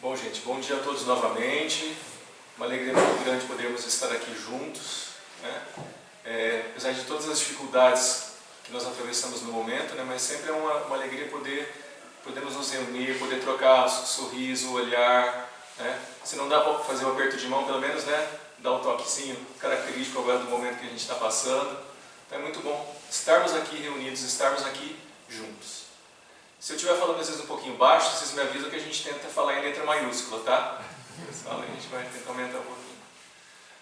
Bom, gente, bom dia a todos novamente. Uma alegria muito grande podermos estar aqui juntos, né? Apesar de todas as dificuldades que nós atravessamos no momento, né? Mas sempre é uma alegria podermos nos reunir, poder trocar sorriso, olhar, né? Se não dá para fazer um aperto de mão, pelo menos, né? Dar um toquezinho característico agora do momento que a gente está passando. Então é muito bom estarmos aqui reunidos, estarmos aqui juntos. Se eu estiver falando às vezes um pouquinho baixo, vocês me avisam que a gente tenta falar em letra maiúscula, tá? Pessoal, a gente vai tentar aumentar um pouquinho.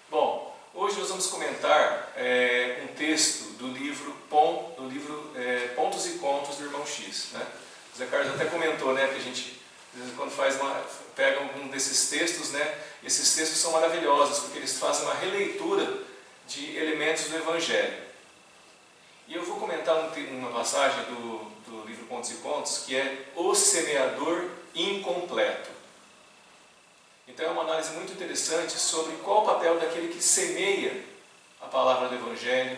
Bom, hoje nós vamos comentar um texto do livro Pontos e Contos do Irmão X, né? O Zé Carlos até comentou, né, que a gente, às vezes, quando pega um desses textos, né, esses textos são maravilhosos, porque eles fazem uma releitura de elementos do Evangelho. E eu vou comentar uma passagem do livro Pontos e Contos, que é O Semeador Incompleto. Então é uma análise muito interessante sobre qual o papel daquele que semeia a palavra do Evangelho,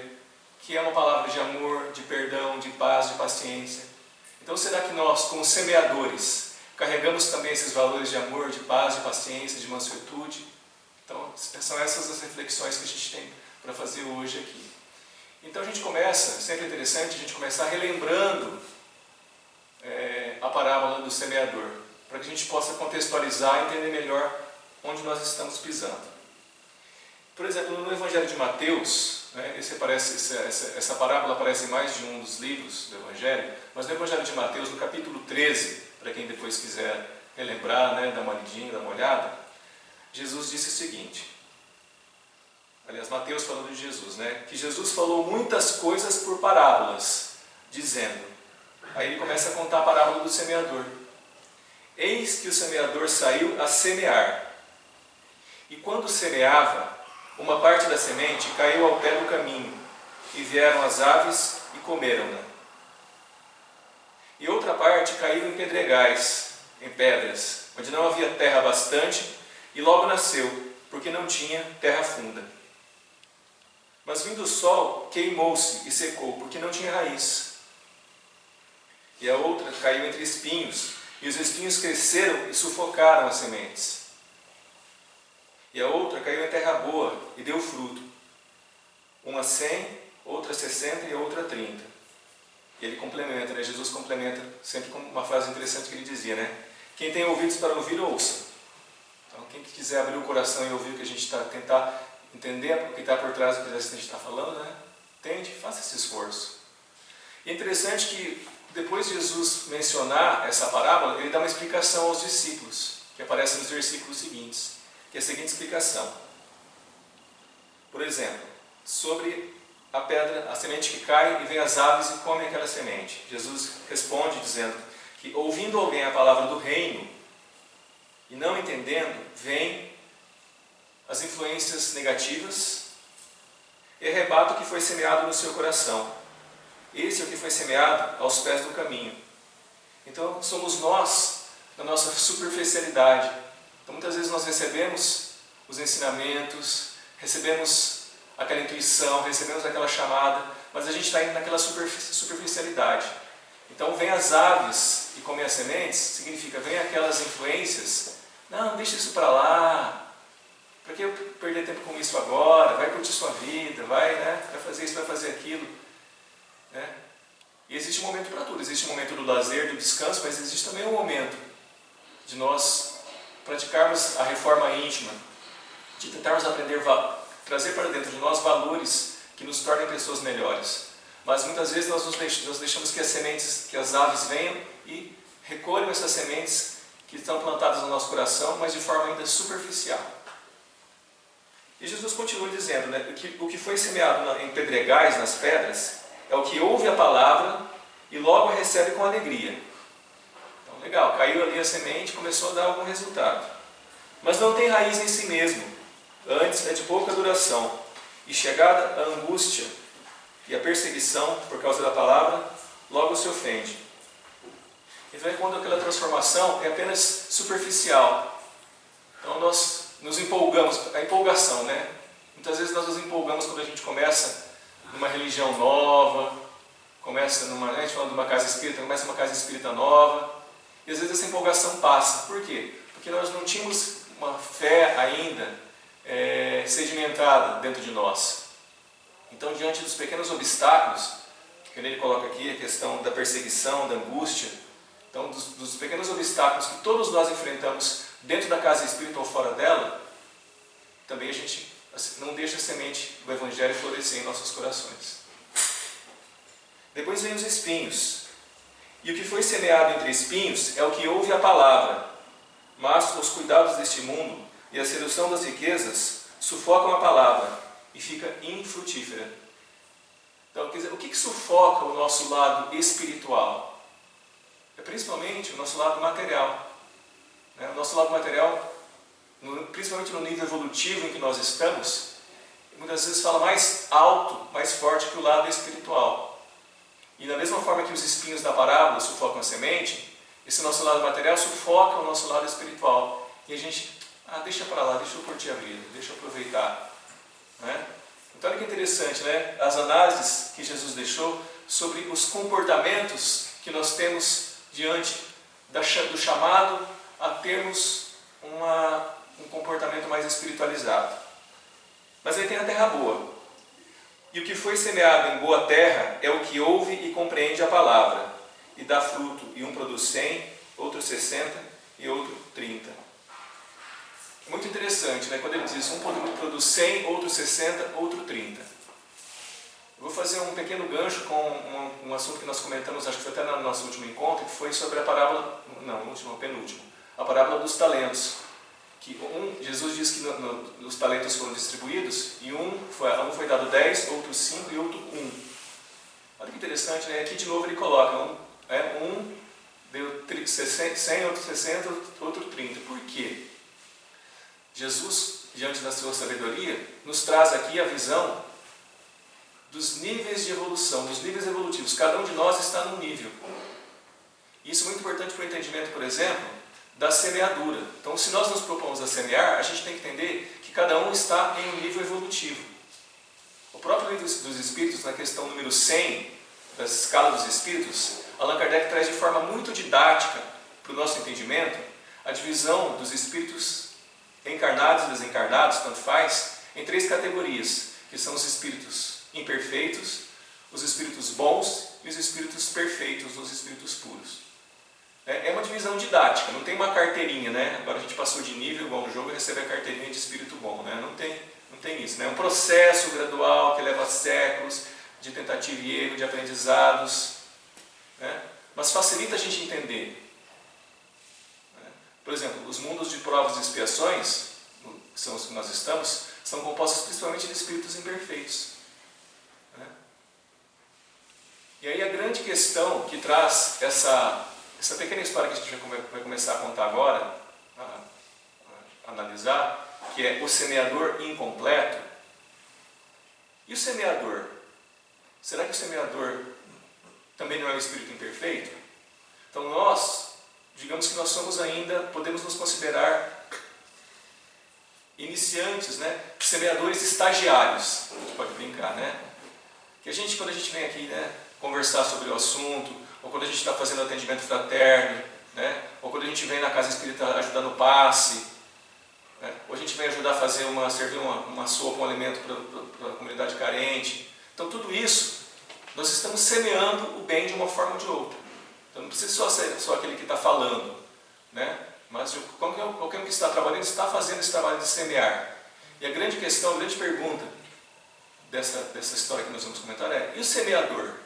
que é uma palavra de amor, de perdão, de paz, de paciência. Então será que nós, como semeadores, carregamos também esses valores de amor, de paz, de paciência, de mansuetude? Então são essas as reflexões que a gente tem para fazer hoje aqui. Então a gente começa, sempre é interessante a gente começar relembrando a parábola do semeador, para que a gente possa contextualizar e entender melhor onde nós estamos pisando. Por exemplo, no Evangelho de Mateus, né, essa parábola aparece em mais de um dos livros do Evangelho, mas no Evangelho de Mateus, no capítulo 13, para quem depois quiser relembrar, né, dar uma lidinha, dar uma olhada, Jesus disse o seguinte. Aliás, Mateus falando de Jesus, né? Que Jesus falou muitas coisas por parábolas, dizendo, aí ele começa a contar a parábola do semeador. Eis que o semeador saiu a semear, e quando semeava, uma parte da semente caiu ao pé do caminho, e vieram as aves e comeram-na. E outra parte caiu em pedregais, em pedras, onde não havia terra bastante, e logo nasceu, porque não tinha terra funda. Mas vindo o sol, queimou-se e secou, porque não tinha raiz. E a outra caiu entre espinhos, e os espinhos cresceram e sufocaram as sementes. E a outra caiu em terra boa e deu fruto. Uma 100, outra 60 e a outra 30. E ele complementa, né? Jesus complementa sempre com uma frase interessante que ele dizia, né? Quem tem ouvidos para ouvir, ouça. Então, quem quiser abrir o coração e ouvir o que a gente tentar entender o que está por trás do que a gente está falando, né? Tente, faça esse esforço. E é interessante que depois de Jesus mencionar essa parábola, ele dá uma explicação aos discípulos, que aparece nos versículos seguintes, que é a seguinte explicação. Por exemplo, sobre a pedra, a semente que cai e vem as aves e comem aquela semente. Jesus responde dizendo que ouvindo alguém a palavra do reino e não entendendo, vem as influências negativas e arrebata o que foi semeado no seu coração. Esse é o que foi semeado aos pés do caminho. Então somos nós, na nossa superficialidade. Então muitas vezes nós recebemos os ensinamentos, recebemos aquela intuição, recebemos aquela chamada, mas a gente está indo naquela superficialidade. Então vem as aves e comem as sementes, significa vem aquelas influências, não, deixa isso para lá. Para que eu perder tempo com isso agora? Vai curtir sua vida, vai fazer isso, vai fazer aquilo. Né? E existe um momento para tudo. Existe um momento do lazer, do descanso, mas existe também um momento de nós praticarmos a reforma íntima, de tentarmos aprender, trazer para dentro de nós valores que nos tornem pessoas melhores. Mas muitas vezes nós deixamos que as sementes, que as aves venham e recolham essas sementes que estão plantadas no nosso coração, mas de forma ainda superficial. E Jesus continua dizendo, né, que o que foi semeado em pedregais, nas pedras, é o que ouve a palavra e logo a recebe com alegria. Então, legal, caiu ali a semente, começou a dar algum resultado. Mas não tem raiz em si mesmo, antes é de pouca duração. E chegada a angústia e a perseguição por causa da palavra, logo se ofende. Então é quando aquela transformação é apenas superficial. Então nós nos empolgamos, a empolgação, né? Muitas vezes nós nos empolgamos quando a gente começa numa religião nova, a gente falando de uma casa espírita, começa uma casa espírita nova, e às vezes essa empolgação passa. Por quê? porque nós não tínhamos uma fé ainda sedimentada dentro de nós. Então, diante dos pequenos obstáculos, que ele coloca aqui, a questão da perseguição, da angústia, então, dos pequenos obstáculos que todos nós enfrentamos dentro da casa espírita ou fora dela, também a gente não deixa a semente do Evangelho florescer em nossos corações. Depois vem os espinhos. E o que foi semeado entre espinhos é o que ouve a palavra, mas os cuidados deste mundo e a sedução das riquezas sufocam a palavra e fica infrutífera. Então, quer dizer, o que sufoca o nosso lado espiritual? É principalmente o nosso lado material. O nosso lado material, principalmente no nível evolutivo em que nós estamos, muitas vezes fala mais alto, mais forte que o lado espiritual. E da mesma forma que os espinhos da parábola sufocam a semente, esse nosso lado material sufoca o nosso lado espiritual. E a gente, deixa para lá, deixa eu curtir a vida, deixa eu aproveitar. Então olha que interessante, né? As análises que Jesus deixou sobre os comportamentos que nós temos diante do chamado a termos um comportamento mais espiritualizado. Mas aí tem a terra boa. E o que foi semeado em boa terra é o que ouve e compreende a palavra, e dá fruto, e um produz 100, outro 60 e outro 30. É muito interessante, né? Quando ele diz um produz 100, outro 60, outro 30. Eu vou fazer um pequeno gancho com um assunto que nós comentamos, acho que foi até no nosso último encontro, que foi sobre a parábola, penúltimo, a parábola dos talentos. Que Jesus diz que os talentos foram distribuídos e um foi dado 10, outro 5 e outro 1. Olha que interessante, né? Aqui de novo ele coloca um deu 100, outro 60, outro 30. Por quê? Jesus, diante da sua sabedoria, nos traz aqui a visão dos níveis de evolução, dos níveis evolutivos. Cada um de nós está num nível. Isso é muito importante para o entendimento, por exemplo, da semeadura. Então, se nós nos propomos a semear, a gente tem que entender que cada um está em um nível evolutivo. O próprio livro dos Espíritos, na questão número 100, da escala dos Espíritos, Allan Kardec traz de forma muito didática para o nosso entendimento a divisão dos Espíritos encarnados e desencarnados, tanto faz, em 3 categorias, que são os Espíritos imperfeitos, os Espíritos bons e os Espíritos perfeitos, os Espíritos puros. É uma divisão didática, não tem uma carteirinha, né? Agora a gente passou de nível, igual no jogo, e recebe a carteirinha de espírito bom, né? Não tem isso, né? É um processo gradual que leva séculos de tentativa e erro, de aprendizados, né? Mas facilita a gente entender. Por exemplo, os mundos de provas e expiações, que são os que nós estamos, são compostos principalmente de espíritos imperfeitos. E aí a grande questão que traz essa pequena história que a gente vai começar a contar agora, a analisar, que é o semeador incompleto. E o semeador? Será que o semeador também não é um espírito imperfeito? Então nós, digamos que nós somos ainda, podemos nos considerar iniciantes, né? Semeadores estagiários, a gente pode brincar, né? Que quando a gente vem aqui, né, conversar sobre o assunto, ou quando a gente está fazendo atendimento fraterno, né? Ou quando a gente vem na casa espírita ajudar no passe, né? Ou a gente vem ajudar a servir uma sopa, um alimento para a comunidade carente. Então tudo isso, nós estamos semeando o bem de uma forma ou de outra. Então não precisa só ser só aquele que está falando, né? Mas qualquer um que está trabalhando, está fazendo esse trabalho de semear. E a grande questão, a grande pergunta dessa história que nós vamos comentar é: e o semeador?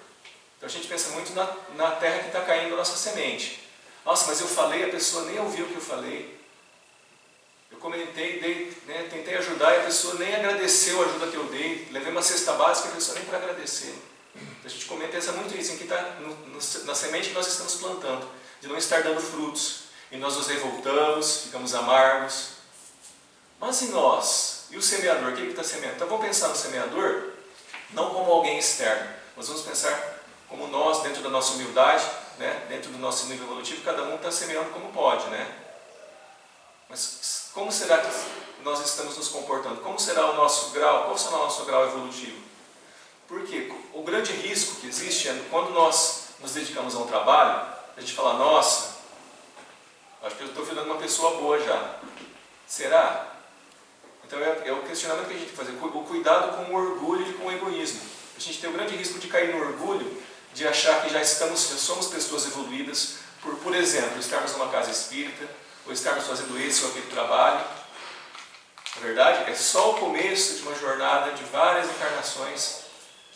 Então a gente pensa muito na terra que está caindo a nossa semente. Nossa, mas eu falei, a pessoa nem ouviu o que eu falei. Eu comentei, tentei ajudar e a pessoa nem agradeceu a ajuda que eu dei. Levei uma cesta básica e a pessoa nem para agradecer. Então a gente pensa muito isso, em que está na semente que nós estamos plantando, de não estar dando frutos. E nós nos revoltamos, ficamos amargos. Mas e nós? E o semeador? Quem que está semeando? Então vamos pensar no semeador não como alguém externo, mas vamos pensar como nós, dentro da nossa humildade, né, dentro do nosso nível evolutivo, cada um está semeando como pode, né? Mas como será que nós estamos nos comportando? Como será o nosso grau? Qual será o nosso grau evolutivo? Porque o grande risco que existe é quando nós nos dedicamos a um trabalho, a gente fala: nossa, Acho que eu estou virando uma pessoa boa já. Será? Então é o questionamento que a gente tem que fazer. O cuidado com o orgulho e com o egoísmo. A gente tem o grande risco de cair no orgulho, de achar que já somos pessoas evoluídas, por exemplo, estarmos numa casa espírita, ou estarmos fazendo esse ou aquele trabalho. Na verdade, é só o começo de uma jornada de várias encarnações,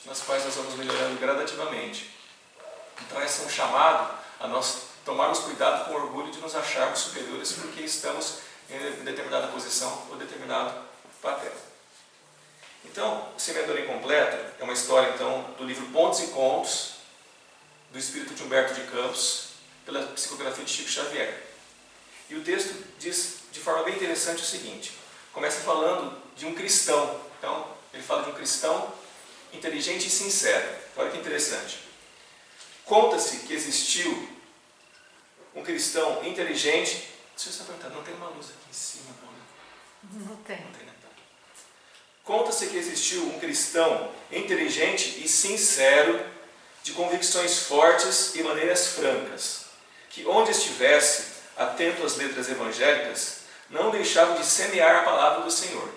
nas quais nós vamos melhorando gradativamente. Então esse é um chamado a nós tomarmos cuidado com o orgulho de nos acharmos superiores porque estamos em determinada posição ou determinado papel. Então, o Semeador Incompleto é uma história então, do livro Pontos e Contos, do espírito de Humberto de Campos, pela psicografia de Chico Xavier. E o texto diz de forma bem interessante o seguinte: começa falando de um cristão. Então, ele fala de um cristão inteligente e sincero. Olha que interessante. Conta-se que existiu um cristão inteligente. Deixa eu só perguntar, não tem uma luz aqui em cima? Não tem. Não tem, né? Conta-se que existiu um cristão inteligente e sincero, de convicções fortes e maneiras francas, que onde estivesse, atento às letras evangélicas, não deixava de semear a palavra do Senhor.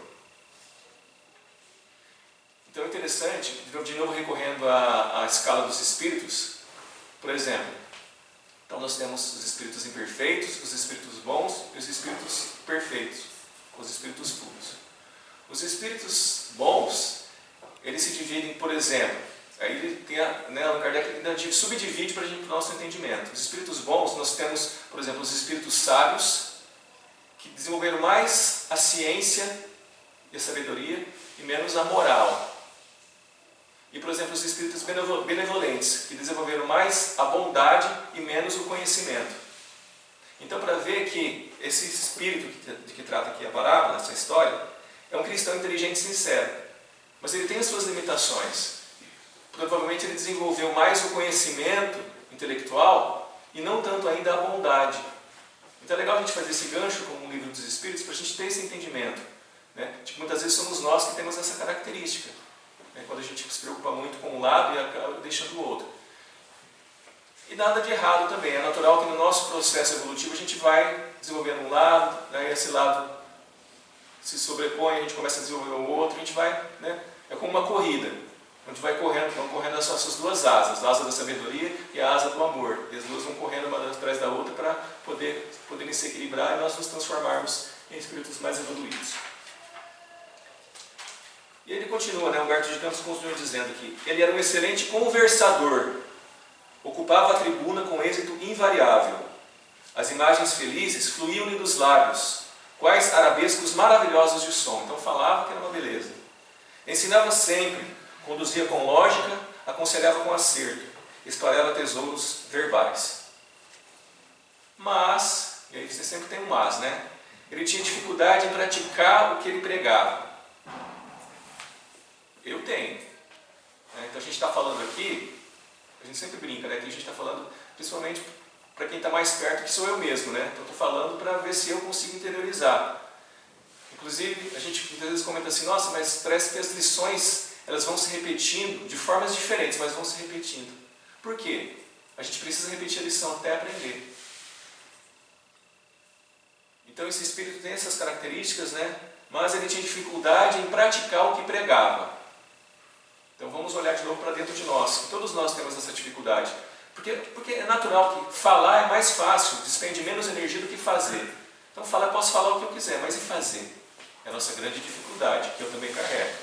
Então é interessante, de novo recorrendo à escala dos espíritos, por exemplo, então nós temos os espíritos imperfeitos, os espíritos bons e os espíritos perfeitos, os espíritos puros. Os espíritos bons, eles se dividem, por exemplo, aí ele tem Allan Kardec ainda subdivide para o nosso entendimento. Os espíritos bons, nós temos, por exemplo, os espíritos sábios, que desenvolveram mais a ciência e a sabedoria e menos a moral. E, por exemplo, os espíritos benevolentes, que desenvolveram mais a bondade e menos o conhecimento. Então, para ver que esse espírito de que trata aqui a parábola, essa história, é um cristão inteligente e sincero. Mas ele tem as suas limitações. Provavelmente ele desenvolveu mais o conhecimento intelectual e não tanto ainda a bondade. Então é legal a gente fazer esse gancho com o livro dos Espíritos para a gente ter esse entendimento. Né? Tipo, muitas vezes somos nós que temos essa característica. Né? Quando a gente se preocupa muito com um lado e acaba deixando o outro. E nada de errado também. É natural que no nosso processo evolutivo a gente vai desenvolvendo um lado, né? Esse lado se sobrepõe, a gente começa a desenvolver o outro, a gente vai, né? É como uma corrida, onde vão correndo as suas duas asas, a asa da sabedoria e a asa do amor. E as duas vão correndo uma atrás da outra para poderem se equilibrar e nós nos transformarmos em espíritos mais evoluídos. E ele continua, né? Humberto de Campos continua dizendo que ele era um excelente conversador, ocupava a tribuna com êxito invariável. As imagens felizes fluíam-lhe dos lábios, quais arabescos maravilhosos de som. Então falava que era uma beleza. Ensinava sempre, conduzia com lógica, aconselhava com acerto, espalhava tesouros verbais. Mas, e aí você sempre tem um mas, né? Ele tinha dificuldade em praticar o que ele pregava. Eu tenho. Então a gente está falando aqui, a gente sempre brinca, né? Que a gente está falando principalmente para quem está mais perto, que sou eu mesmo, né? Então estou falando para ver se eu consigo interiorizar. Inclusive, a gente muitas vezes comenta assim, nossa, mas parece que as lições elas vão se repetindo de formas diferentes, mas vão se repetindo. Por quê? A gente precisa repetir a lição até aprender. Então esse espírito tem essas características, né? Mas ele tinha dificuldade em praticar o que pregava. Então vamos olhar de novo para dentro de nós. Todos nós temos essa dificuldade. Porque é natural que falar é mais fácil, despende menos energia do que fazer. Então falar, posso falar o que eu quiser, mas e fazer? É a nossa grande dificuldade, que eu também carrego.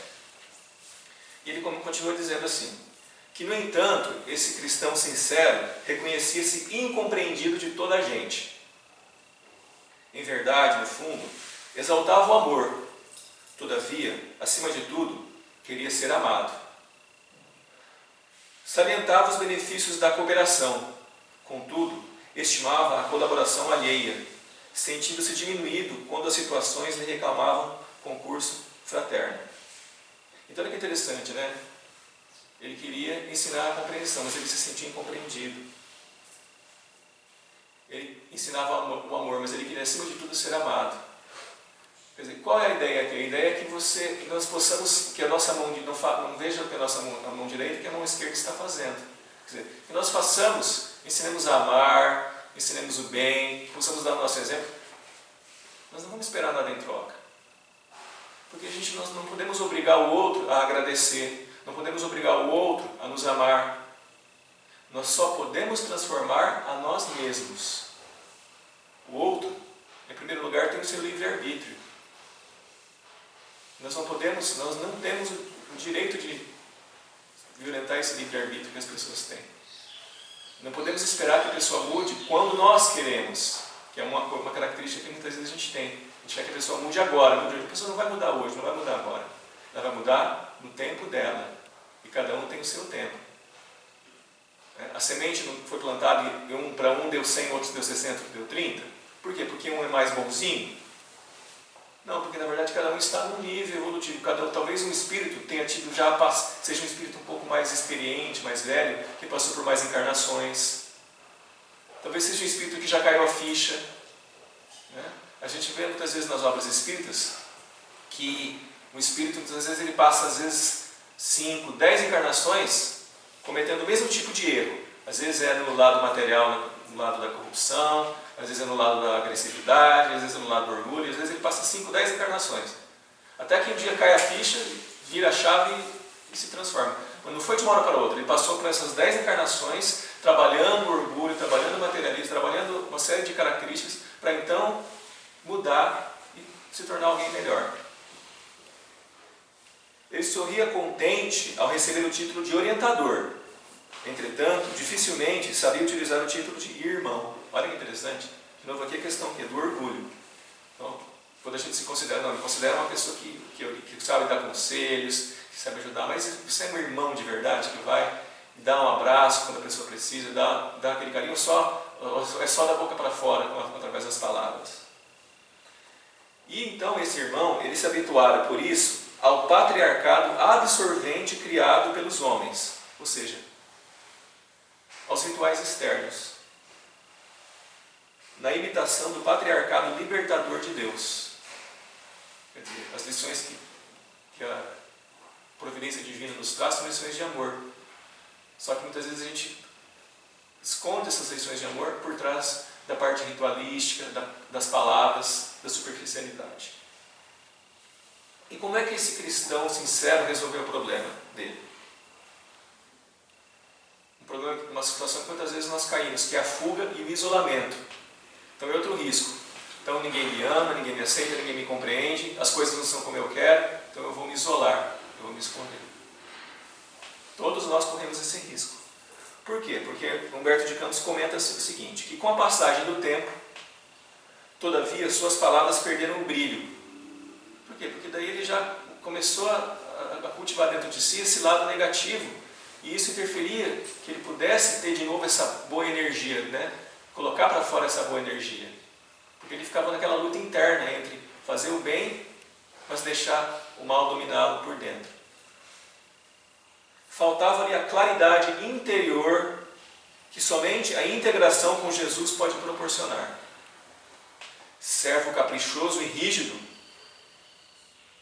E ele continua dizendo assim, que no entanto, esse cristão sincero reconhecia-se incompreendido de toda a gente. Em verdade, no fundo, exaltava o amor. Todavia, acima de tudo, queria ser amado. Salientava os benefícios da cooperação. Contudo, estimava a colaboração alheia, sentindo-se diminuído quando as situações lhe reclamavam concurso fraterno. Então olha que interessante, né? Ele queria ensinar a compreensão, mas ele se sentia incompreendido. Ele ensinava o amor, mas ele queria acima de tudo ser amado. Quer dizer, qual é a ideia aqui? A ideia é que nós possamos, que a nossa mão não veja que a nossa mão direita, que a mão esquerda está fazendo. Quer dizer, que nós façamos, ensinemos a amar, ensinemos o bem, possamos dar o nosso exemplo, nós não vamos esperar nada em troca. Porque nós não podemos obrigar o outro a agradecer, não podemos obrigar o outro a nos amar. Nós só podemos transformar a nós mesmos. O outro, em primeiro lugar, tem o seu livre-arbítrio. Nós não temos o direito de violentar esse livre-arbítrio que as pessoas têm. Não podemos esperar que a pessoa mude quando nós queremos, que é uma característica que muitas vezes a gente tem. A gente quer que a pessoa mude agora. A pessoa não vai mudar hoje, não vai mudar agora. Ela vai mudar no tempo dela. E cada um tem o seu tempo. A semente não foi plantada e para um deu 100, outros deu 60, outro deu 30. Por quê? Porque um é mais bonzinho? Não, porque na verdade cada um está num nível evolutivo. Talvez um espírito tenha tido seja um espírito um pouco mais experiente, mais velho, que passou por mais encarnações. Talvez seja um espírito que já caiu a ficha. A gente vê muitas vezes nas obras espíritas que o espírito muitas vezes ele passa 5, 10 encarnações cometendo o mesmo tipo de erro. Às vezes é no lado material, no lado da corrupção, às vezes é no lado da agressividade, às vezes é no lado do orgulho, às vezes ele passa 5, 10 encarnações. Até que um dia cai a ficha, vira a chave e se transforma. Mas não foi de uma hora para outra, ele passou por essas 10 encarnações, trabalhando o orgulho, trabalhando o materialismo, trabalhando uma série de características, para então mudar e se tornar alguém melhor. Ele sorria contente ao receber o título de orientador. Entretanto, dificilmente sabia utilizar o título de irmão. Olha que interessante. De novo aqui a questão do orgulho. Então, quando a gente se considera, ele considera uma pessoa que sabe dar conselhos, que sabe ajudar, mas você é um irmão de verdade que vai dar um abraço quando a pessoa precisa, dar aquele carinho, é só da boca para fora, através das palavras. E então esse irmão, ele se habituara por isso ao patriarcado absorvente criado pelos homens, ou seja, aos rituais externos, na imitação do patriarcado libertador de Deus. Quer dizer, as lições que a providência divina nos traz são lições de amor. Só que muitas vezes a gente esconde essas lições de amor por trás da parte ritualística, das palavras, da superficialidade. E como é que esse cristão sincero resolveu o problema dele? Uma situação que muitas vezes nós caímos, que é a fuga e o isolamento. Então é outro risco. Então ninguém me ama, ninguém me aceita, ninguém me compreende, as coisas não são como eu quero, então eu vou me isolar, eu vou me esconder. Todos nós corremos esse risco. Por quê? Porque Humberto de Campos comenta o seguinte, que com a passagem do tempo, todavia suas palavras perderam o brilho. Por quê? Porque daí ele já começou a cultivar dentro de si esse lado negativo, e isso interferia que ele pudesse ter de novo essa boa energia, colocar para fora essa boa energia. Porque ele ficava naquela luta interna entre fazer o bem, mas deixar o mal dominá-lo por dentro. Faltava-lhe a claridade interior que somente a integração com Jesus pode proporcionar. Servo caprichoso e rígido,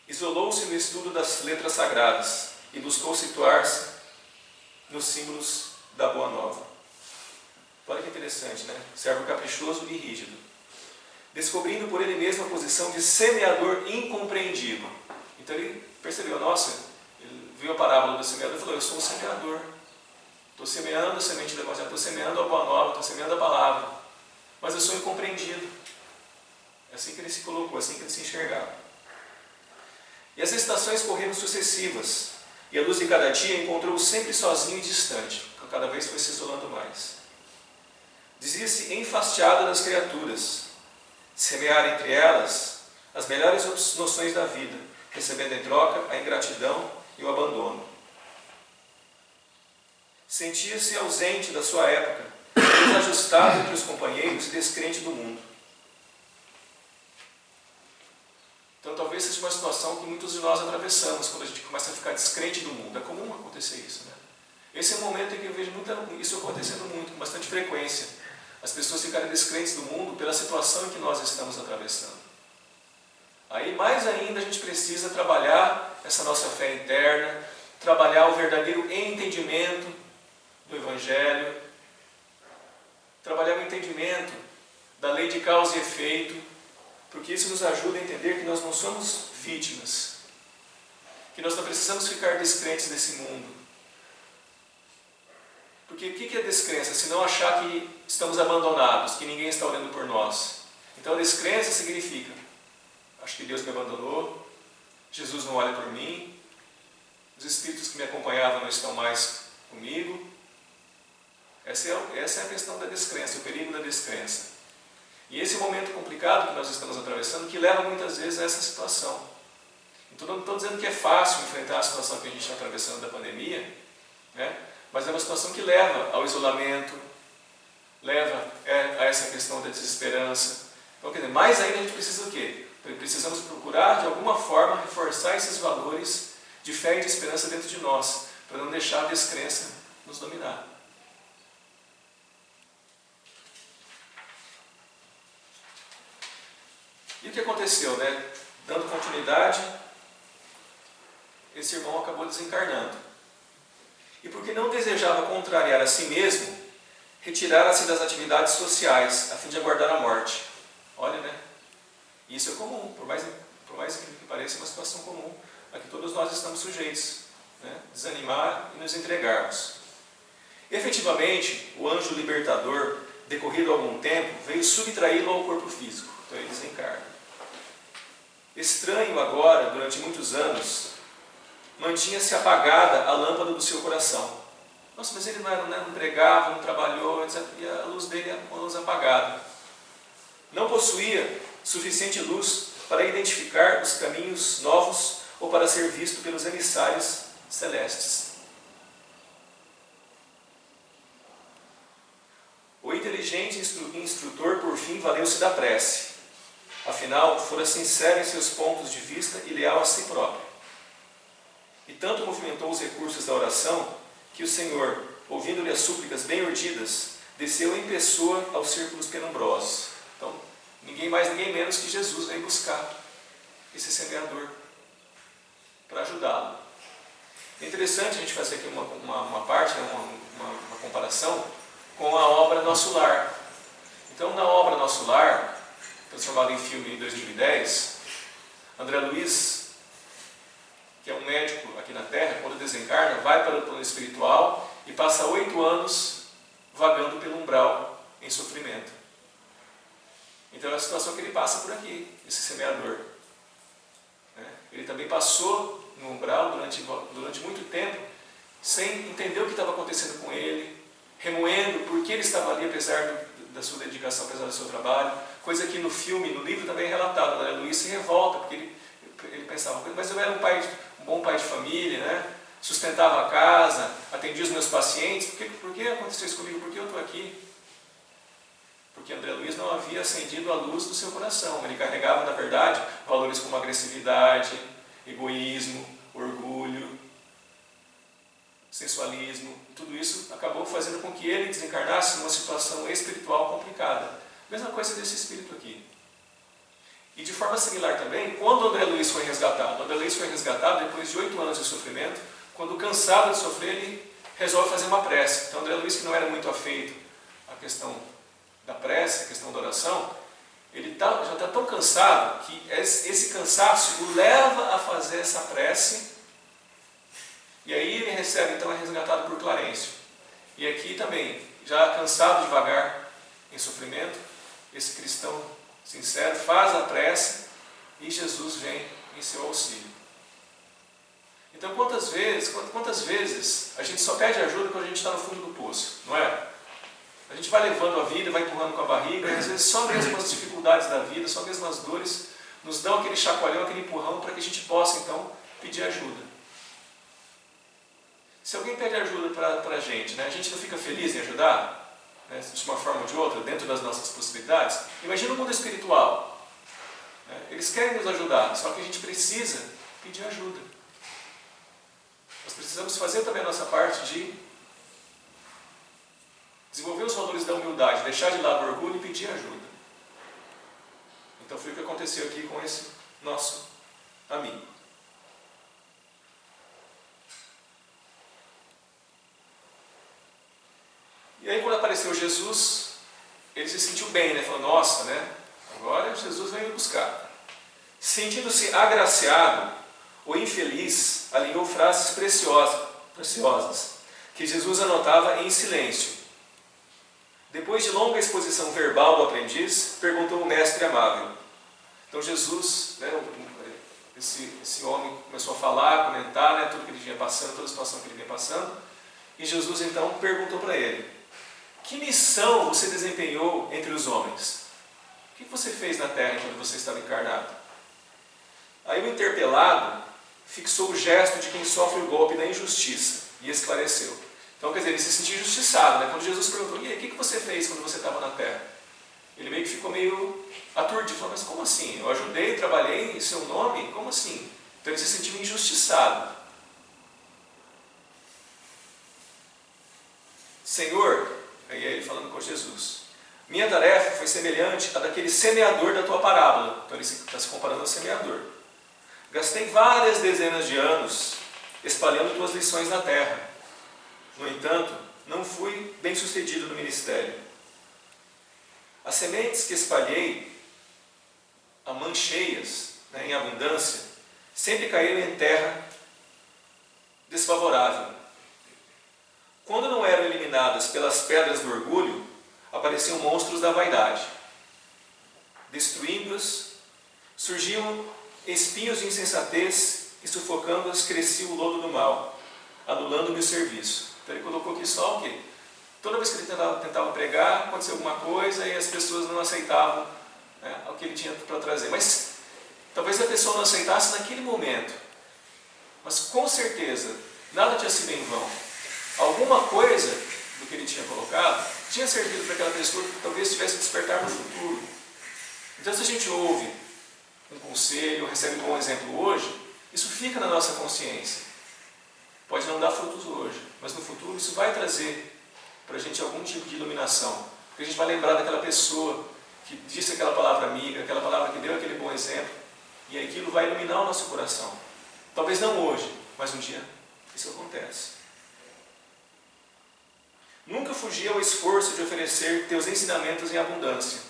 isolou-se no estudo das letras sagradas e buscou situar-se nos símbolos da Boa Nova. Olha que interessante, Servo caprichoso e rígido. Descobrindo por ele mesmo a posição de semeador incompreendido. Então ele percebeu, ele viu a parábola do semeador e falou, eu sou um semeador. Estou semeando a semente do Evangelho, estou semeando a Boa Nova, estou semeando a palavra. Mas eu sou incompreendido. É assim que ele se colocou, assim que ele se enxergava. E as estações correram sucessivas. E a luz de cada dia encontrou-o sempre sozinho e distante. Cada vez foi se isolando mais. Dizia-se enfastiado das criaturas. Semear entre elas as melhores noções da vida, recebendo em troca a ingratidão e o abandono. Sentia-se ausente da sua época, desajustado entre os companheiros e descrente do mundo. Então talvez seja uma situação que muitos de nós atravessamos quando a gente começa a ficar descrente do mundo. É comum acontecer isso, Esse é o momento em que eu vejo isso acontecendo muito, com bastante frequência. As pessoas ficarem descrentes do mundo pela situação em que nós estamos atravessando. Aí mais ainda a gente precisa trabalhar essa nossa fé interna, trabalhar o verdadeiro entendimento do Evangelho, trabalhar o entendimento da lei de causa e efeito, porque isso nos ajuda a entender que nós não somos vítimas, que nós não precisamos ficar descrentes desse mundo. Porque o que é descrença? Se não achar que estamos abandonados, que ninguém está olhando por nós. Então a descrença significa, acho que Deus me abandonou, Jesus não olha por mim, os espíritos que me acompanhavam não estão mais comigo. Essa é a questão da descrença, o perigo da descrença. E esse é o momento complicado que nós estamos atravessando, que leva muitas vezes a essa situação. Então não estou dizendo que é fácil enfrentar a situação que a gente está atravessando da pandemia, né? Mas é uma situação que leva ao isolamento, leva a essa questão da desesperança. Então, quer dizer, mais ainda a gente precisa do quê? Precisamos procurar, de alguma forma, reforçar esses valores de fé e de esperança dentro de nós, para não deixar a descrença nos dominar. E o que aconteceu, né? Dando continuidade, esse irmão acabou desencarnando. E porque não desejava contrariar a si mesmo, retirara-se das atividades sociais, a fim de aguardar a morte. Olha, né? Isso é comum, por mais que pareça, é uma situação comum a que todos nós estamos sujeitos, né? Desanimar e nos entregarmos. Efetivamente, o anjo libertador, decorrido algum tempo, veio subtraí-lo ao corpo físico. Então ele desencarna. Estranho agora, durante muitos anos, mantinha-se apagada a lâmpada do seu coração. Nossa, mas ele não pregava, não trabalhou, etc. E a luz dele é uma luz apagada. Não possuía suficiente luz para identificar os caminhos novos ou para ser visto pelos emissários celestes. O inteligente instrutor, por fim, valeu-se da prece. Afinal, fora sincero em seus pontos de vista e leal a si próprio. E tanto movimentou os recursos da oração, que o Senhor, ouvindo-lhe as súplicas bem urdidas, desceu em pessoa aos círculos penumbrosos. Então, ninguém mais, ninguém menos que Jesus veio buscar esse semeador para ajudá-lo. É interessante a gente fazer aqui uma parte, uma comparação com a obra Nosso Lar. Então, na obra Nosso Lar, transformada em filme em 2010, André Luiz, que é um médico aqui na Terra, quando desencarna, vai para o plano espiritual e passa 8 anos vagando pelo umbral em sofrimento. Então é a situação que ele passa por aqui, esse semeador. Ele também passou no umbral durante muito tempo, sem entender o que estava acontecendo com ele, remoendo por que ele estava ali, apesar da sua dedicação, apesar do seu trabalho, coisa que no filme, no livro também é relatado. André Luiz se revolta, porque ele pensava, mas eu era um bom pai de família, né? Sustentava a casa, atendia os meus pacientes, por que aconteceu isso comigo? Por que eu estou aqui? Porque André Luiz não havia acendido a luz do seu coração. Ele carregava, na verdade, valores como agressividade, egoísmo, orgulho, sensualismo. Tudo isso acabou fazendo com que ele desencarnasse numa situação espiritual complicada. Mesma coisa desse espírito aqui. E de forma similar também, quando André Luiz foi resgatado? André Luiz foi resgatado depois de 8 anos de sofrimento, quando cansado de sofrer, ele resolve fazer uma prece. Então André Luiz, que não era muito afeito à questão da prece, à questão da oração, ele já está tão cansado que esse cansaço o leva a fazer essa prece, e aí ele recebe, então é resgatado por Clarencio. E aqui também, já cansado de vagar em sofrimento, esse cristão sincero faz a prece e Jesus vem em seu auxílio. Então quantas vezes a gente só pede ajuda quando a gente está no fundo do poço, não é? A gente vai levando a vida, vai empurrando com a barriga, e às vezes só mesmo as dificuldades da vida, só mesmo as dores, nos dão aquele chacoalhão, aquele empurrão para que a gente possa então pedir ajuda. Se alguém pede ajuda para a gente não fica feliz em ajudar, né, de uma forma ou de outra, dentro das nossas possibilidades. Imagina o mundo espiritual. Eles querem nos ajudar, só que a gente precisa pedir ajuda. Nós precisamos fazer também a nossa parte de desenvolver os valores da humildade, deixar de lado o orgulho e pedir ajuda. Então foi o que aconteceu aqui com esse nosso amigo. E aí quando apareceu Jesus, ele se sentiu bem, né? Falou, nossa, né? Agora Jesus vai me buscar. Sentindo-se agraciado, o infeliz alinhou frases preciosas que Jesus anotava em silêncio. Depois de longa exposição verbal do aprendiz, perguntou o mestre amável. Então Jesus, né, esse homem começou a falar, a comentar, né, tudo que ele vinha passando, toda a situação que ele vinha passando. E Jesus então perguntou para ele: que missão você desempenhou entre os homens? O que você fez na terra enquanto você estava encarnado? Aí o interpelado fixou o gesto de quem sofre o golpe da injustiça e esclareceu. Então, quer dizer, ele se sentiu injustiçado, né? Quando Jesus perguntou, e aí, o que você fez quando você estava na terra? Ele meio que ficou meio aturdido, falou, mas como assim? Eu ajudei, trabalhei em seu nome? Como assim? Então ele se sentiu injustiçado. Senhor, aí ele falando com Jesus, minha tarefa foi semelhante à daquele semeador da tua parábola. Então ele está se comparando ao semeador. Gastei várias dezenas de anos espalhando tuas lições na terra. No entanto, não fui bem sucedido no ministério. As sementes que espalhei, a mãos cheias, né, em abundância, sempre caíram em terra desfavorável. Quando não eram eliminadas pelas pedras do orgulho, apareciam monstros da vaidade. Destruindo-as, surgiam espinhos de insensatez e sufocando-as crescia o lodo do mal, anulando-me o serviço. Então ele colocou aqui só o quê? Toda vez que ele tentava pregar, acontecia alguma coisa e as pessoas não aceitavam, né, o que ele tinha para trazer. Mas talvez a pessoa não aceitasse naquele momento. Mas com certeza, nada tinha sido em vão. Alguma coisa do que ele tinha colocado tinha servido para aquela pessoa que talvez tivesse despertar no futuro. Então se a gente ouve um conselho, recebe um bom exemplo hoje, isso fica na nossa consciência. Pode não dar frutos hoje, mas no futuro isso vai trazer para a gente algum tipo de iluminação. Porque a gente vai lembrar daquela pessoa que disse aquela palavra amiga, aquela palavra que deu aquele bom exemplo, e aquilo vai iluminar o nosso coração. Talvez não hoje, mas um dia isso acontece. Nunca fugi ao esforço de oferecer teus ensinamentos em abundância.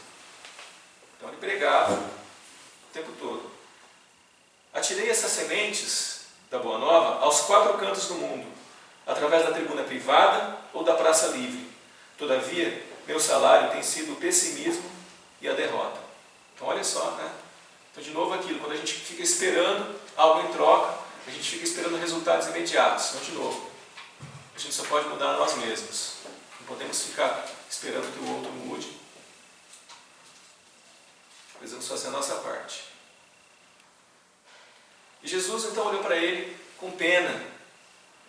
Então ele pregava o tempo todo. Atirei essas sementes da Boa Nova aos 4 cantos do mundo, através da tribuna privada ou da praça livre. Todavia, meu salário tem sido o pessimismo e a derrota. Então olha só, né? Então de novo aquilo, quando a gente fica esperando algo em troca, a gente fica esperando resultados imediatos. Então de novo, a gente só pode mudar nós mesmos. Não podemos ficar esperando que o outro mude. Precisamos fazer a nossa parte. E Jesus então olhou para ele com pena,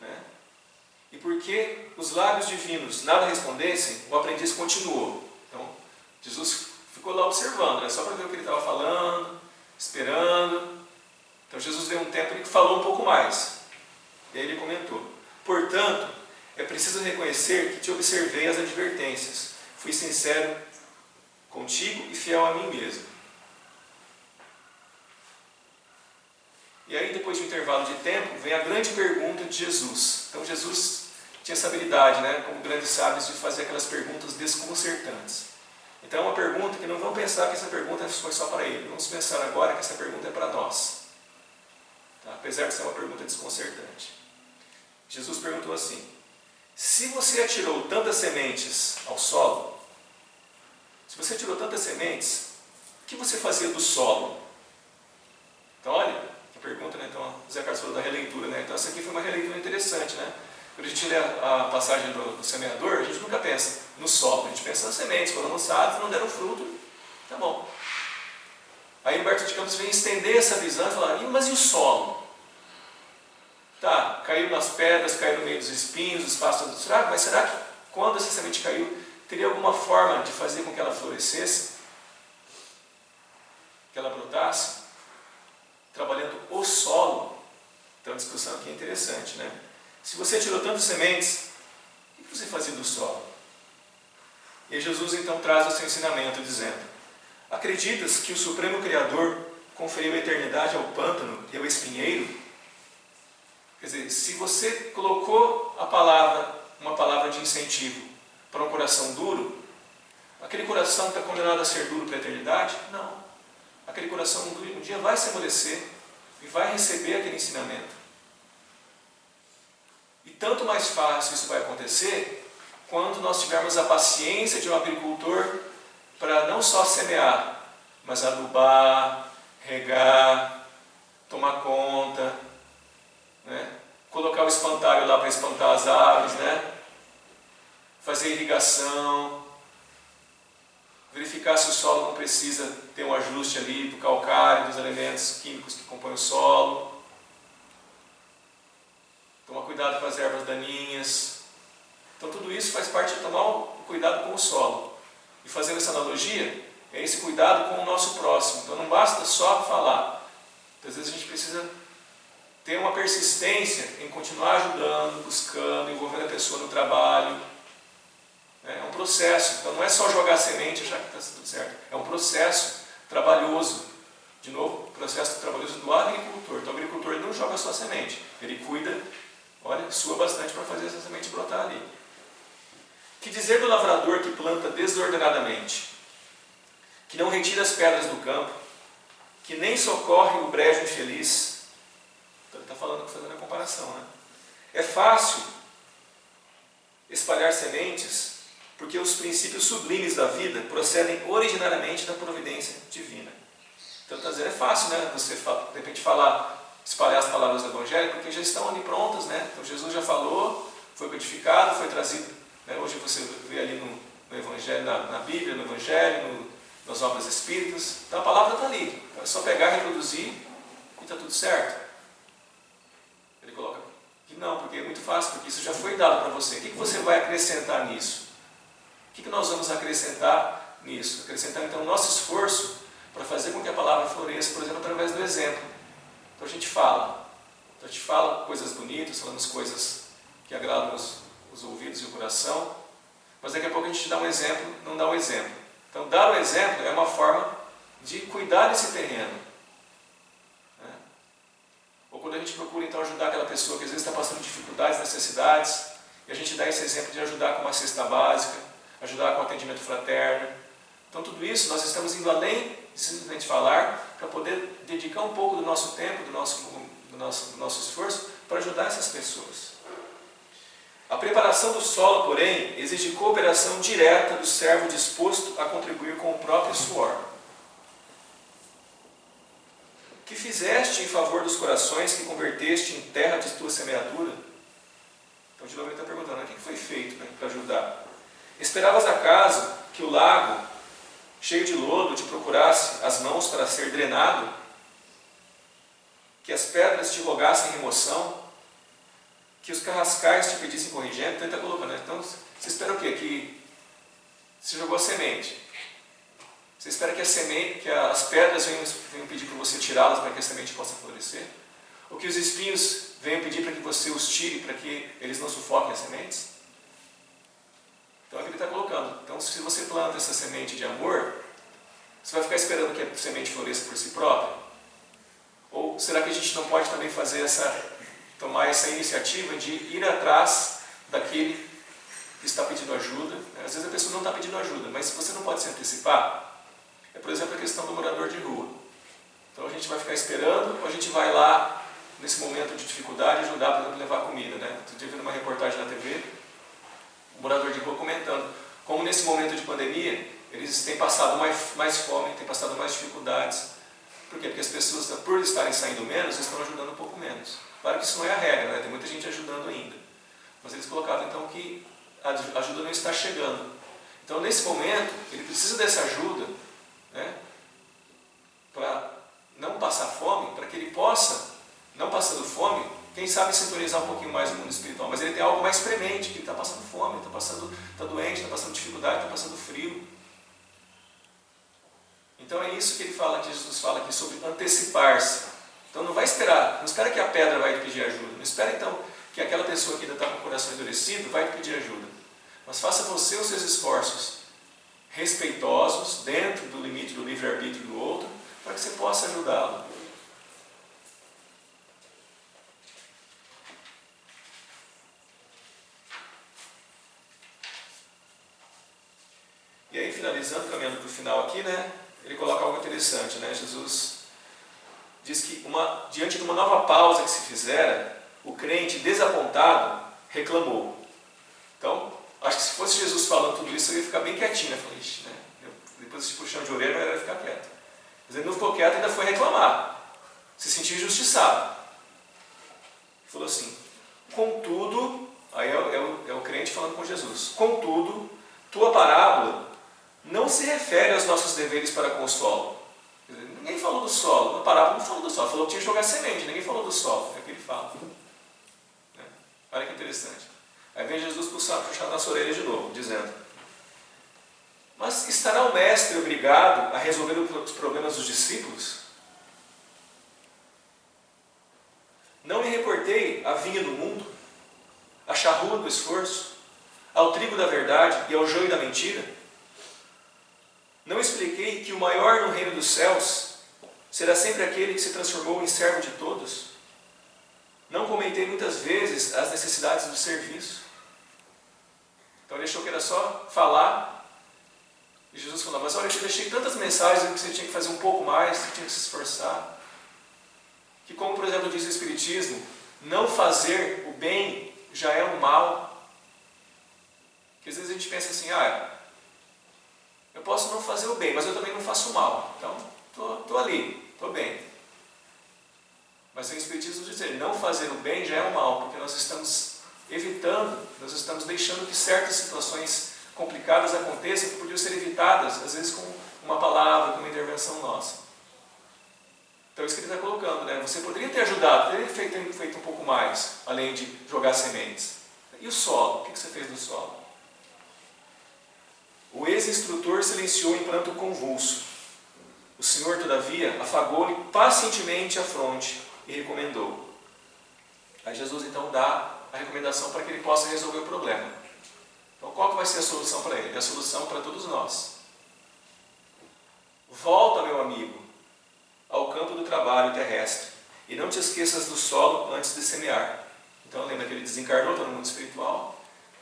né? E porque os lábios divinos nada respondessem, o aprendiz continuou. Então, Jesus ficou lá observando, né? Só para ver o que ele estava falando, esperando. Então, Jesus deu um tempo e falou um pouco mais. E aí ele comentou: portanto, é preciso reconhecer que te observei as advertências. Fui sincero contigo e fiel a mim mesmo. E aí, depois de um intervalo de tempo, vem a grande pergunta de Jesus. Então, Jesus tinha essa habilidade, né, como grandes sábios, de fazer aquelas perguntas desconcertantes. Então, é uma pergunta que não vamos pensar que essa pergunta foi só para ele. Vamos pensar agora que essa pergunta é para nós. Tá? Apesar de ser uma pergunta desconcertante. Jesus perguntou assim: se você atirou tantas sementes ao solo, se você atirou tantas sementes, o que você fazia do solo? Então, olha, a pergunta, né? Então, o Zé Carlos falou da releitura, né? Então, essa aqui foi uma releitura interessante, né? Quando a gente lê a passagem do semeador, a gente nunca pensa no solo, a gente pensa nas sementes, foram lançadas, não deram fruto, tá bom. Aí Humberto de Campos vem estender essa visão e falar: mas e o solo? Tá, caiu nas pedras, caiu no meio dos espinhos, dos pastos do trago, mas será que quando essa semente caiu, teria alguma forma de fazer com que ela florescesse? Que ela brotasse? Trabalhando o solo. Então a discussão aqui é interessante, né? Se você tirou tantas sementes, o que você fazia do solo? E Jesus então traz o seu ensinamento dizendo: acreditas que o Supremo Criador conferiu a eternidade ao pântano e ao espinheiro? Quer dizer, se você colocou a palavra, uma palavra de incentivo para um coração duro, Aquele coração está condenado a ser duro para a eternidade? Não. Aquele coração um dia vai se amolecer e vai receber aquele ensinamento. E tanto mais fácil isso vai acontecer quando nós tivermos a paciência de um agricultor para não só semear, mas adubar, regar, tomar conta, né? Colocar o espantalho lá para espantar as aves, né? Fazer irrigação, verificar se o solo não precisa ter um ajuste ali do calcário, dos elementos químicos que compõem o solo. Tomar cuidado com as ervas daninhas. Então tudo isso faz parte de tomar o cuidado com o solo. E fazendo essa analogia, é esse cuidado com o nosso próximo. Então não basta só falar. Então, às vezes a gente precisa ter uma persistência em continuar ajudando, buscando, envolvendo a pessoa no trabalho. É um processo. Então não é só jogar semente e achar que está tudo certo. É um processo trabalhoso. De novo, processo trabalhoso do agricultor. Então o agricultor não joga só semente. Ele cuida, olha, sua bastante para fazer essa semente brotar ali. Que dizer do lavrador que planta desordenadamente, que não retira as pedras do campo, que nem socorre o brejo infeliz? Então ele está fazendo a comparação, né? É fácil espalhar sementes porque os princípios sublimes da vida procedem originariamente da providência divina. Então está dizendo, é fácil, né? Você de repente espalhar as palavras do Evangelho, porque já estão ali prontas, né? Então Jesus já falou, foi codificado, foi trazido, né? Hoje você vê ali no Evangelho, na Bíblia, no Evangelho, nas obras espíritas. Então a palavra está ali. É só pegar, reproduzir e está tudo certo. Ele coloca que não, porque é muito fácil, porque isso já foi dado para você. O que você vai acrescentar nisso? O que nós vamos acrescentar nisso? Acrescentar então o nosso esforço para fazer com que a palavra floresça, por exemplo, através do exemplo. Então a gente fala. Então a gente fala coisas bonitas, falamos coisas que agradam os ouvidos e o coração, mas daqui a pouco a gente dá um exemplo, não dá um exemplo. Então dar o exemplo é uma forma de cuidar desse terreno. Né? Ou quando a gente procura então ajudar aquela pessoa que às vezes está passando dificuldades, necessidades, e a gente dá esse exemplo de ajudar com uma cesta básica, ajudar com atendimento fraterno. Então tudo isso nós estamos indo além de simplesmente falar, para poder dedicar um pouco do nosso tempo, do nosso esforço, para ajudar essas pessoas. A preparação do solo, porém, exige cooperação direta do servo disposto a contribuir com o próprio suor. Que fizeste em favor dos corações que converteste em terra de tua semeadura? Então de novo ele está perguntando, o que foi feito, né, para ajudar? Esperavas acaso que o lago, cheio de lodo, te procurasse as mãos para ser drenado? Que as pedras te rogassem remoção? Que os carrascais te pedissem corrigendo? Então ele está colocando, né? Então você espera o quê? Que você jogou a semente. Você espera que as pedras venham pedir para você tirá-las para que a semente possa florescer? Ou que os espinhos venham pedir para que você os tire para que eles não sufoquem as sementes? Então é o que ele está colocando. Então se você planta essa semente de amor, você vai ficar esperando que a semente floresça por si própria? Ou será que a gente não pode também tomar essa iniciativa de ir atrás daquele que está pedindo ajuda? Às vezes a pessoa não está pedindo ajuda, mas você não pode se antecipar. É, por exemplo, a questão do morador de rua. Então a gente vai ficar esperando, ou a gente vai lá, nesse momento de dificuldade, ajudar, por exemplo, a levar comida, né? Outro dia eu vi uma reportagem na TV, um morador de rua comentando como nesse momento de pandemia eles têm passado mais fome, têm passado mais dificuldades. Por quê? Porque as pessoas, por estarem saindo menos, estão ajudando um pouco menos. Claro que isso não é a regra, né? Tem muita gente ajudando ainda. Mas eles colocavam então que a ajuda não está chegando. Então nesse momento, ele precisa dessa ajuda, né? Para não passar fome, para que ele possa, não passando fome, quem sabe sintonizar um pouquinho mais o mundo espiritual. Mas ele tem algo mais premente, que ele está passando fome, está doente, está passando dificuldade, está passando frio. Então é isso que ele fala, que Jesus fala aqui sobre antecipar-se. Então não vai esperar, não espera que a pedra vai te pedir ajuda, não espera então que aquela pessoa que ainda está com o coração endurecido vai te pedir ajuda. Mas faça você os seus esforços respeitosos, dentro do limite do livre-arbítrio do outro, para que você possa ajudá-lo. E aí finaliza interessante, né? Jesus diz que diante de uma nova pausa que se fizera, o crente desapontado reclamou. Então, acho que se fosse Jesus falando tudo isso, eu ia ficar bem quietinho, né? Falei, ixi, né? Depois desse puxão de orelha, eu ia ficar quieto. Mas ele não ficou quieto e ainda foi reclamar. Se sentiu injustiçado. Falou assim, contudo, aí é o crente falando com Jesus, contudo, tua parábola não se refere aos nossos deveres para com o solo. Quer dizer, ninguém falou do solo, na parábola não falou do solo, falou que tinha que jogar semente, ninguém falou do solo, é o que ele fala. Né? Olha que interessante. Aí vem Jesus puxar a nossa orelha de novo, dizendo, mas estará o mestre obrigado a resolver os problemas dos discípulos? Não me reportei à vinha do mundo, à charrua do esforço, ao trigo da verdade e ao joio da mentira? Não expliquei que o maior no reino dos céus será sempre aquele que se transformou em servo de todos? Não comentei muitas vezes as necessidades do serviço? Então ele achou que era só falar. E Jesus falou, mas olha, eu te deixei tantas mensagens que você tinha que fazer um pouco mais, você tinha que se esforçar. Que como, por exemplo, diz o Espiritismo, não fazer o bem já é um mal. Porque às vezes a gente pensa assim, eu posso não fazer o bem, mas eu também não faço o mal. Então, estou ali, estou bem. Mas o Espiritismo diz, não fazer o bem já é um mal, porque nós estamos evitando, nós estamos deixando que certas situações complicadas aconteçam, que podiam ser evitadas, às vezes com uma palavra, com uma intervenção nossa. Então é isso que ele está colocando, né? Você poderia ter ajudado, poderia ter feito um pouco mais, além de jogar sementes. E o solo? O que você fez do solo? O ex-instrutor silenciou em pranto convulso. O Senhor, todavia, afagou-lhe pacientemente a fronte e recomendou. Aí Jesus então dá a recomendação para que ele possa resolver o problema. Então qual que vai ser a solução para ele? É a solução para todos nós. Volta, meu amigo, ao campo do trabalho terrestre, e não te esqueças do solo antes de semear. Então lembra que ele desencarnou, está no mundo espiritual,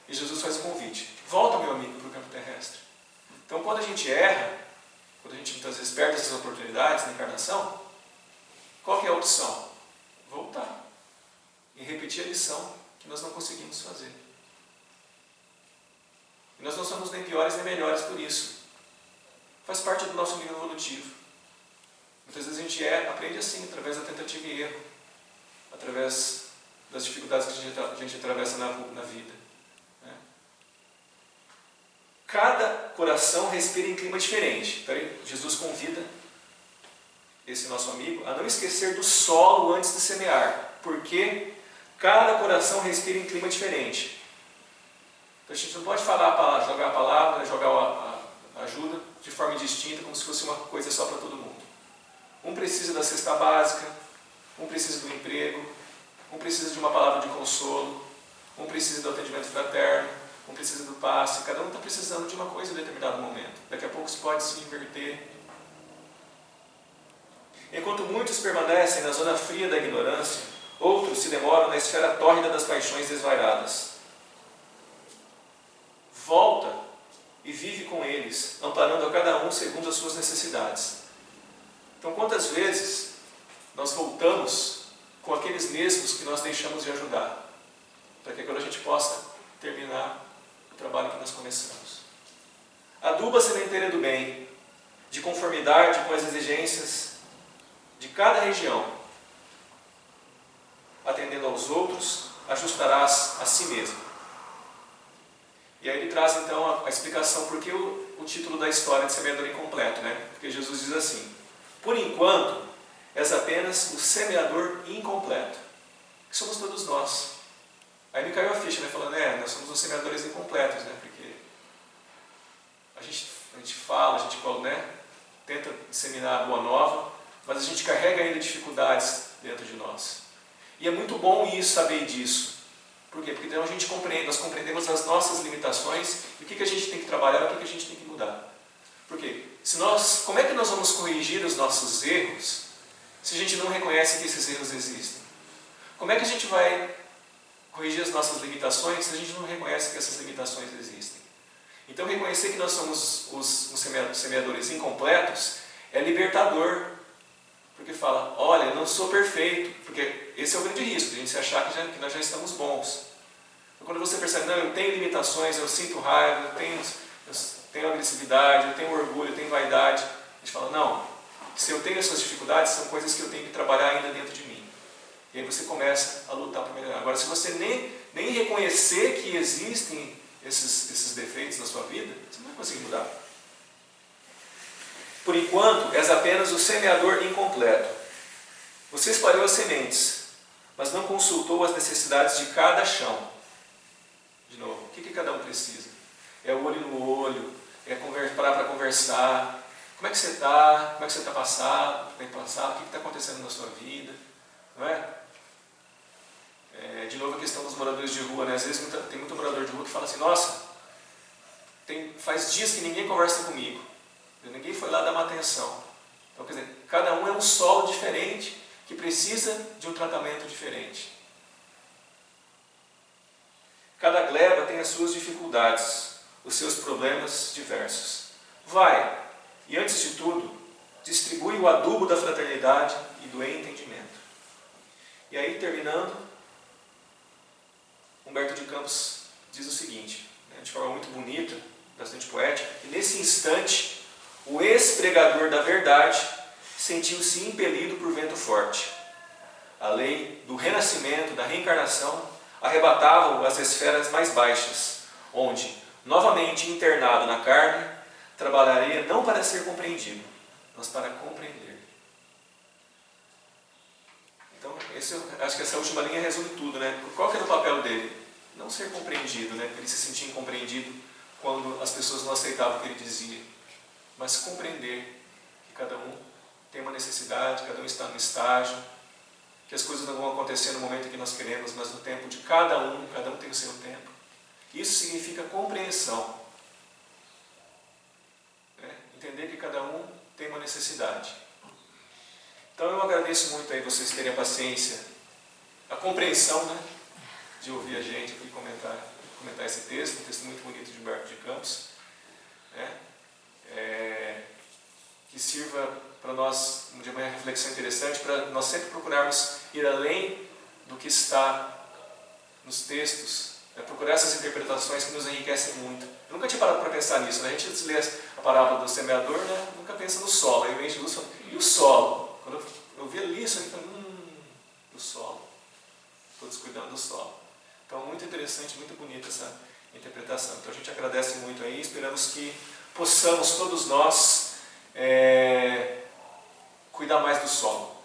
e Jesus faz o convite. Volta, meu amigo, para o campo terrestre. Então quando a gente erra, quando a gente muitas vezes perde essas oportunidades na encarnação, qual que é a opção? Voltar. E repetir a lição que nós não conseguimos fazer. E nós não somos nem piores nem melhores por isso. Faz parte do nosso nível evolutivo. Muitas vezes a gente aprende assim, através da tentativa e erro, através das dificuldades que a gente atravessa na vida. Né? Cada coração respira em clima diferente. Então Jesus convida esse nosso amigo a não esquecer do solo antes de semear, porque cada coração respira em clima diferente. Então a gente não pode jogar a palavra, jogar a ajuda de forma indistinta, como se fosse uma coisa só para todo mundo. Um precisa da cesta básica, um precisa do emprego, um precisa de uma palavra de consolo, um precisa do atendimento fraterno, um precisa do passe. Cada um está precisando de uma coisa em determinado momento. Daqui a pouco isso pode se inverter. Enquanto muitos permanecem na zona fria da ignorância, outros se demoram na esfera tórrida das paixões desvairadas. Volta e vive com eles, amparando a cada um segundo as suas necessidades. Então, quantas vezes nós voltamos com aqueles mesmos que nós deixamos de ajudar, para que agora a gente possa terminar o trabalho que nós começamos. Aduba a sementeira do bem, de conformidade com as exigências de cada região. Atendendo aos outros, ajustarás a si mesmo. E aí ele traz então a explicação por que o título da história de semeador incompleto, né? Porque Jesus diz assim, por enquanto, és apenas o semeador incompleto, que somos todos nós. Aí me caiu a ficha, né? Falando, nós somos os semeadores incompletos, né? Porque a gente fala, a gente tenta disseminar a boa nova, mas a gente carrega ainda dificuldades dentro de nós. E é muito bom saber disso. Por quê? Porque então nós compreendemos as nossas limitações e o que a gente tem que trabalhar, o que a gente tem que mudar. Por quê? Como é que nós vamos corrigir os nossos erros se a gente não reconhece que esses erros existem? Como é que a gente vai corrigir as nossas limitações se a gente não reconhece que essas limitações existem? Então reconhecer que nós somos os semeadores incompletos é libertador. Porque fala, olha, eu não sou perfeito. Porque esse é o grande risco, de a gente se achar que nós já estamos bons. Então, quando você percebe, não, eu tenho limitações, eu sinto raiva, eu tenho agressividade, eu tenho orgulho, eu tenho vaidade. A gente fala, não, se eu tenho essas dificuldades, são coisas que eu tenho que trabalhar ainda dentro de mim. E aí você começa a lutar para melhorar. Agora, se você nem reconhecer que existem esses defeitos na sua vida, você não vai conseguir mudar. Por enquanto, és apenas o semeador incompleto. Você espalhou as sementes, mas não consultou as necessidades de cada chão. De novo, o que cada um precisa? É o olho no olho, é parar para conversar. Como é que você está? Como é que você está passado? O que está acontecendo na sua vida? Não é? De novo a questão dos moradores de rua, né? Às vezes tem muito morador de rua que fala assim, nossa, faz dias que ninguém conversa comigo, ninguém foi lá dar uma atenção. Então, quer dizer, cada um é um solo diferente que precisa de um tratamento diferente. Cada gleba tem as suas dificuldades, os seus problemas diversos. Vai, e antes de tudo, distribui o adubo da fraternidade e do entendimento. E aí, terminando, Humberto de Campos diz o seguinte, né, de forma muito bonita, bastante poética, que nesse instante, o ex-pregador da verdade sentiu-se impelido por vento forte. A lei do renascimento, da reencarnação, arrebatavam as esferas mais baixas, onde, novamente internado na carne, trabalharia não para ser compreendido, mas para compreender. Então, acho que essa última linha resume tudo, né? Qual que era o papel dele? Não ser compreendido, né? Ele se sentia incompreendido quando as pessoas não aceitavam o que ele dizia, mas compreender que cada um tem uma necessidade, cada um está no estágio, que as coisas não vão acontecer no momento que nós queremos, mas no tempo de cada um tem o seu tempo. Isso significa compreensão. Entender que cada um tem uma necessidade. Então eu agradeço muito aí vocês terem a paciência, a compreensão, né, de ouvir a gente aqui comentar esse texto, um texto muito bonito de Humberto de Campos, né, que sirva para nós de uma reflexão interessante, para nós sempre procurarmos ir além do que está nos textos, procurar essas interpretações que nos enriquecem muito. Eu nunca tinha parado para pensar nisso, né? A gente lê a parábola do semeador, né? Nunca pensa no solo, aí vem Jesus falando, e o solo? Quando eu vi ali isso, eu falei, o solo, estou descuidando do solo. Então, muito interessante, muito bonita essa interpretação. Então, a gente agradece muito aí, esperamos que possamos todos nós cuidar mais do solo.